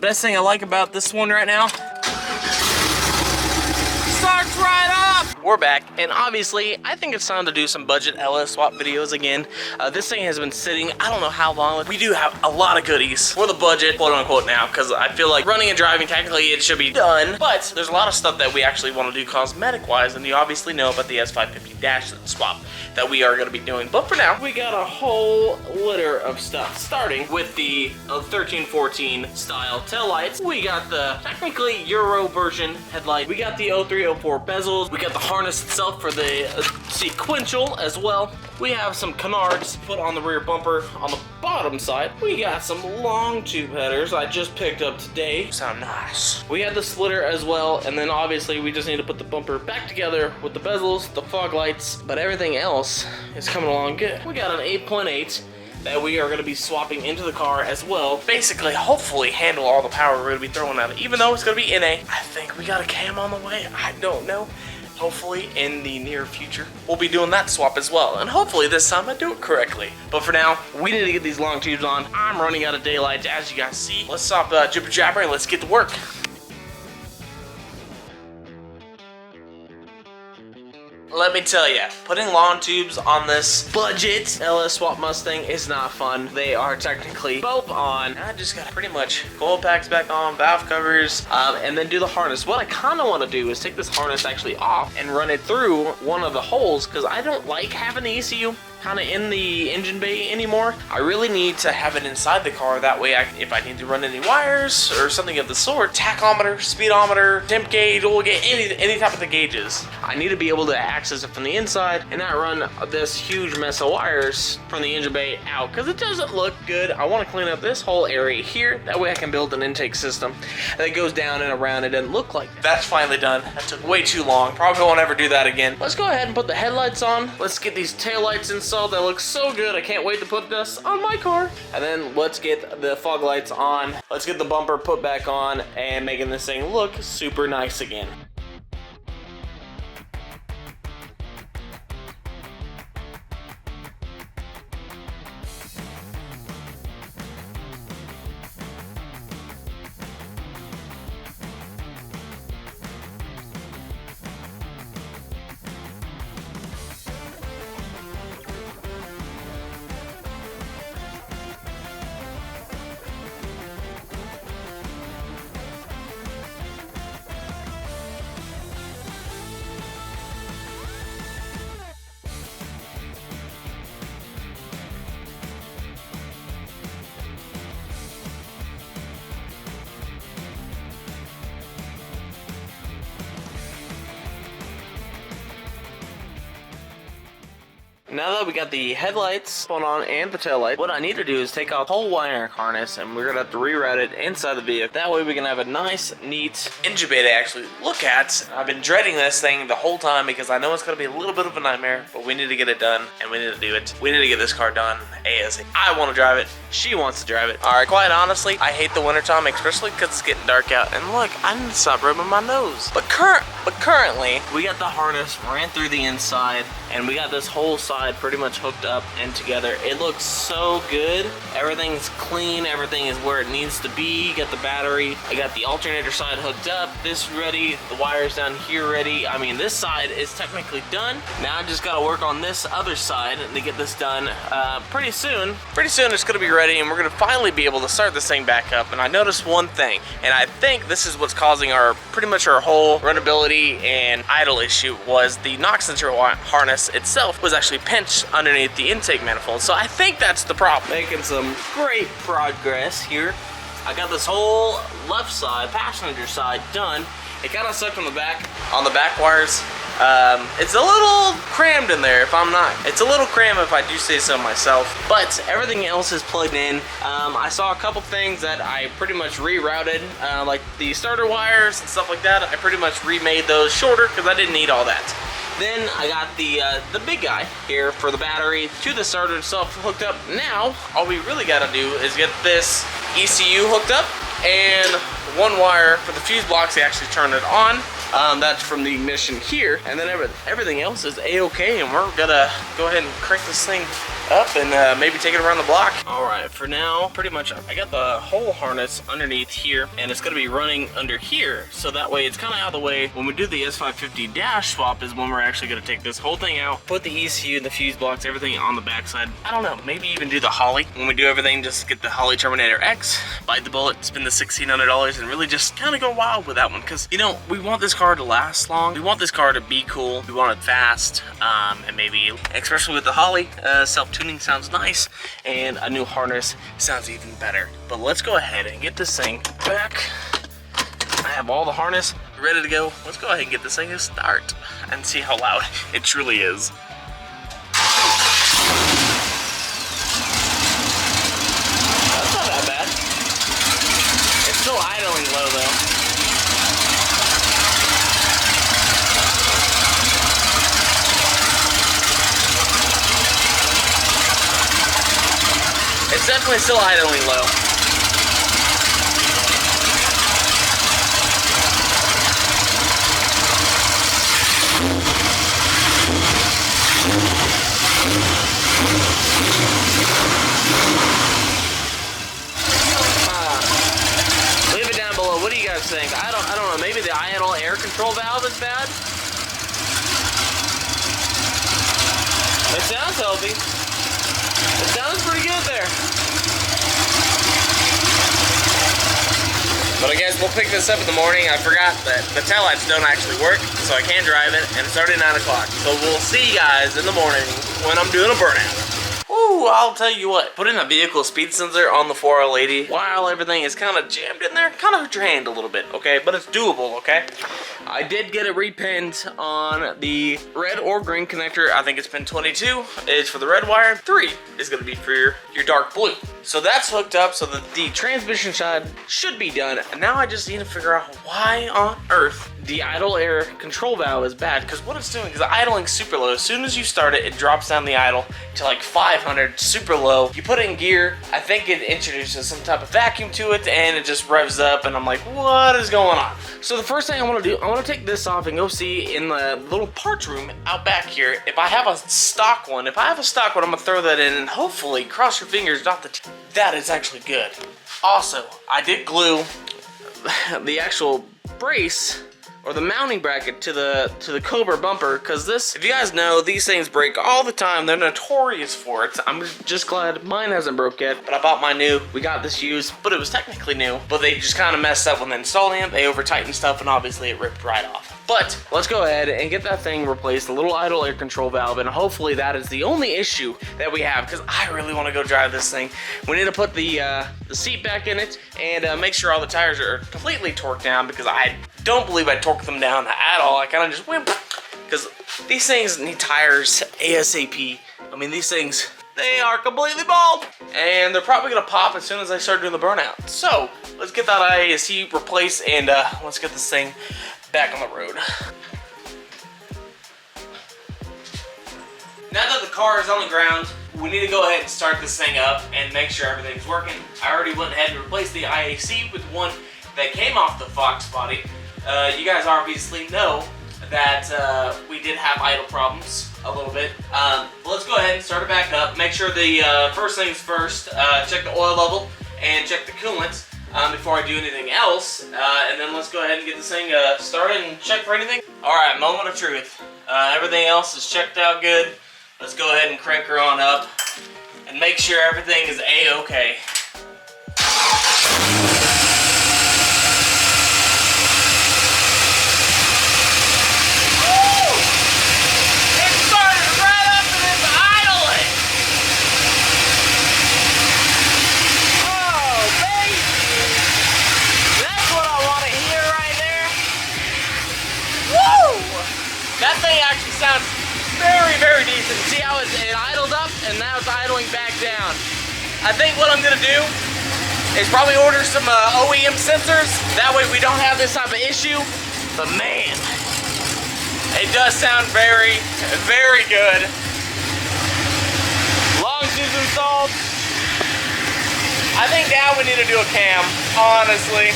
best thing I like about this one right now, starts right up. We're back, and obviously I think it's time to do some budget LS swap videos again. This thing has been sitting I don't know how long. We do have a lot of goodies for the budget, quote unquote, now, because I feel like running and driving, technically it should be done, but there's a lot of stuff that we actually want to do cosmetic wise, and you obviously know about the S550 dash swap that we are going to be doing. But for now, we got a whole litter of stuff, starting with the 1314 style taillights. We got the technically Euro version headlight. We got the 0304 bezels. We got the harness itself for the sequential as well. We have some canards put on the rear bumper on the bottom side. We got some long tube headers I just picked up today. Sound nice. We had the splitter as well, and then obviously we just need to put the bumper back together with the bezels, the fog lights, but everything else is coming along good. We got an 8.8 that we are going to be swapping into the car as well. Basically, hopefully handle all the power we're going to be throwing at it. Even though it's going to be NA, I think we got a cam on the way. I don't know. Hopefully in the near future, we'll be doing that swap as well. And hopefully this time I do it correctly. But for now, we need to get these long tubes on. I'm running out of daylight, as you guys see. Let's stop jibber jabber and let's get to work. Let me tell you, putting long tubes on this budget LS swap Mustang is not fun. They are technically both on. I just gotta pretty much coil packs back on, valve covers, and then do the harness. What I kind of want to do is take this harness actually off and run it through one of the holes, because I don't like having the ECU kind of in the engine bay anymore. I really need to have it inside the car. That way, if I need to run any wires or something of the sort, tachometer, speedometer, temp gauge, oil gauge, any type of the gauges, I need to be able to access it from the inside and not run this huge mess of wires from the engine bay out, because it doesn't look good. I want to clean up this whole area here. That way I can build an intake system that goes down and around. It doesn't look like that. That's finally done. That took way too long. Probably won't ever do that again. Let's go ahead and put the headlights on. Let's get these taillights installed. That looks so good. I can't wait to put this on my car. And then let's get the fog lights on. Let's get the bumper put back on and making this thing look super nice again. Now that we got the headlights put on and the taillight, what I need to do is take off the whole wiring harness, and we're gonna have to reroute it inside the vehicle. That way we can have a nice, neat engine bay to actually look at. I've been dreading this thing the whole time because I know it's gonna be a little bit of a nightmare, but we need to get it done, and we need to do it. We need to get this car done ASAP. I want to drive it. She wants to drive it. All right, quite honestly, I hate the wintertime, especially because it's getting dark out. And look, I need to stop rubbing my nose. But currently, we got the harness ran through the inside, and we got this whole side pretty much hooked up and together. It looks so good. Everything's clean. Everything is where it needs to be. Got the battery. I got the alternator side hooked up. This ready. The wires down here ready. I mean, this side is technically done. Now I just got to work on this other side to get this done pretty soon. Pretty soon it's going to be ready, and we're going to finally be able to start this thing back up. And I noticed one thing, and I think this is what's causing pretty much our whole runnability and idle issue, was the knock sensor harness itself was actually pinched underneath the intake manifold. So I think that's the problem. Making some great progress here. I got this whole left side, passenger side, done. It kind of sucked on the back wires. It's a little crammed in there it's a little crammed if I do say so myself, but everything else is plugged in. I saw a couple things that I pretty much rerouted, like the starter wires and stuff like that. I pretty much remade those shorter because I didn't need all that. Then I got the big guy here for the battery to the starter itself hooked up. Now, all we really gotta do is get this ECU hooked up, and one wire for the fuse blocks to actually turn it on. That's from the ignition here, and then everything else is a-okay, and we're gonna go ahead and crank this thing up and maybe take it around the block. All right, for now, pretty much I got the whole harness underneath here, and it's gonna be running under here, so that way it's kind of out of the way. When we do the S550 dash swap is when we're actually gonna take this whole thing out, put the ECU, the fuse blocks, everything on the backside. I don't know, maybe even do the Holly. When we do everything, just get the Holly Terminator X, bite the bullet, spend the $1,600, and really just kind of go wild with that one, because you know, we want this car to last long. We want this car to be cool. We want it fast, and maybe, especially with the Holly, self-tuning sounds nice, and a new harness sounds even better. But let's go ahead and get this thing back. I have all the harness ready to go. Let's go ahead and get this thing to start and see how loud it truly is. That's not that bad. It's still idling low though. It's definitely still idling low. Leave it down below. What do you guys think? I don't know. Maybe the idle air control valve is bad. It sounds healthy. It sounds pretty good there. But I guess we'll pick this up in the morning. I forgot that the taillights don't actually work, so I can't drive it, and it's already 9 o'clock. So we'll see you guys in the morning when I'm doing a burnout. Ooh, I'll tell you what, putting a vehicle speed sensor on the 4L80 while everything is kind of jammed in there, kind of hurt your hand a little bit, okay? But it's doable, okay? I did get it repinned on the red or green connector. I think it's pin 22 is for the red wire. 3 is gonna be for your dark blue. So that's hooked up so that the transmission side should be done. And now I just need to figure out why on earth the idle air control valve is bad, because what it's doing is idling super low. As soon as you start it, it drops down the idle to like 500, super low. You put it in gear, I think it introduces some type of vacuum to it, and it just revs up, and I'm like, what is going on? So the first thing I want to do, I want to take this off and go see in the little parts room out back here if I have a stock one. If I have a stock one, I'm gonna throw that in, and hopefully, cross your fingers, not the that is actually good. Also, I did glue the actual brace or the mounting bracket to the Cobra bumper, because this, if you guys know, these things break all the time. They're notorious for it. I'm just glad mine hasn't broke yet, but I bought mine new. We got this used, but it was technically new, but they just kind of messed up when installing it. They over tightened stuff, and obviously it ripped right off. But let's go ahead and get that thing replaced, the little idle air control valve, and hopefully that is the only issue that we have, because I really want to go drive this thing. We need to put the seat back in it and make sure all the tires are completely torqued down, because I don't believe I torqued them down at all. I kind of just went, because these things need tires ASAP. I mean, these things, they are completely bald, and they're probably gonna pop as soon as I start doing the burnout. So let's get that IAC replaced, and let's get this thing back on the road. Now that the car is on the ground, we need to go ahead and start this thing up and make sure everything's working. I already went ahead and replaced the IAC with one that came off the foxbody. You guys obviously know that we did have idle problems a little bit. Let's go ahead and start it back up. Make sure the first things first, check the oil level and check the coolant before I do anything else. And then let's go ahead and get this thing started and check for anything. Alright, moment of truth. Everything else is checked out good. Let's go ahead and crank her on up and make sure everything is A-okay. That thing actually sounds very, very decent. See how it idled up and now it's idling back down. I think what I'm gonna do is probably order some OEM sensors. That way we don't have this type of issue. But man, it does sound very, very good. Lungs is installed. I think now we need to do a cam, honestly.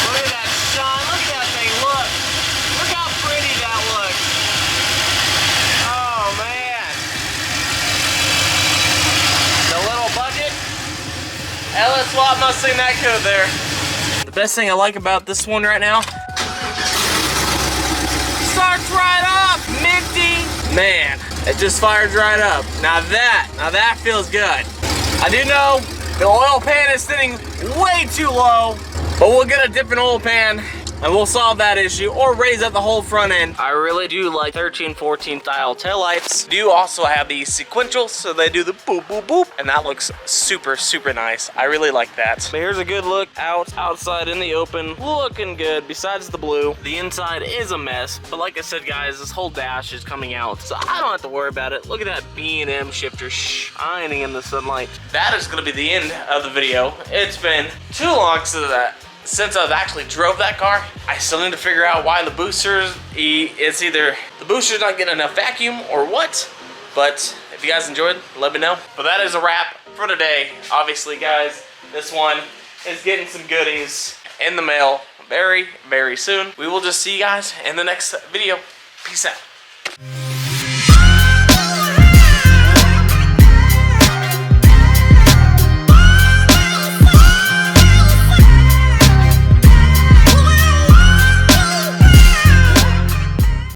Look at that shine, look at that thing, look. Look how pretty that looks. Oh man. swap Mustang that code there. The best thing I like about this one right now, starts right up, minty. Man, it just fires right up. Now that feels good. I do know the oil pan is sitting way too low, but we'll get a different oil pan and we'll solve that issue, or raise up the whole front end. I really do like 13, 14 style taillights. Do also have these sequential, so they do the boop, boop, boop, and that looks super, super nice. I really like that. But here's a good look outside in the open, looking good. Besides the blue, the inside is a mess, but like I said, guys, this whole dash is coming out, so I don't have to worry about it. Look at that B&M shifter shining in the sunlight. That is gonna be the end of the video. It's been too long since I've actually drove that car. I still need to figure out why the boosters, it's either the booster's not getting enough vacuum or what, but if you guys enjoyed, let me know. But that is a wrap for today. Obviously, guys, this one is getting some goodies in the mail very, very soon. We will just see you guys in the next video. Peace out.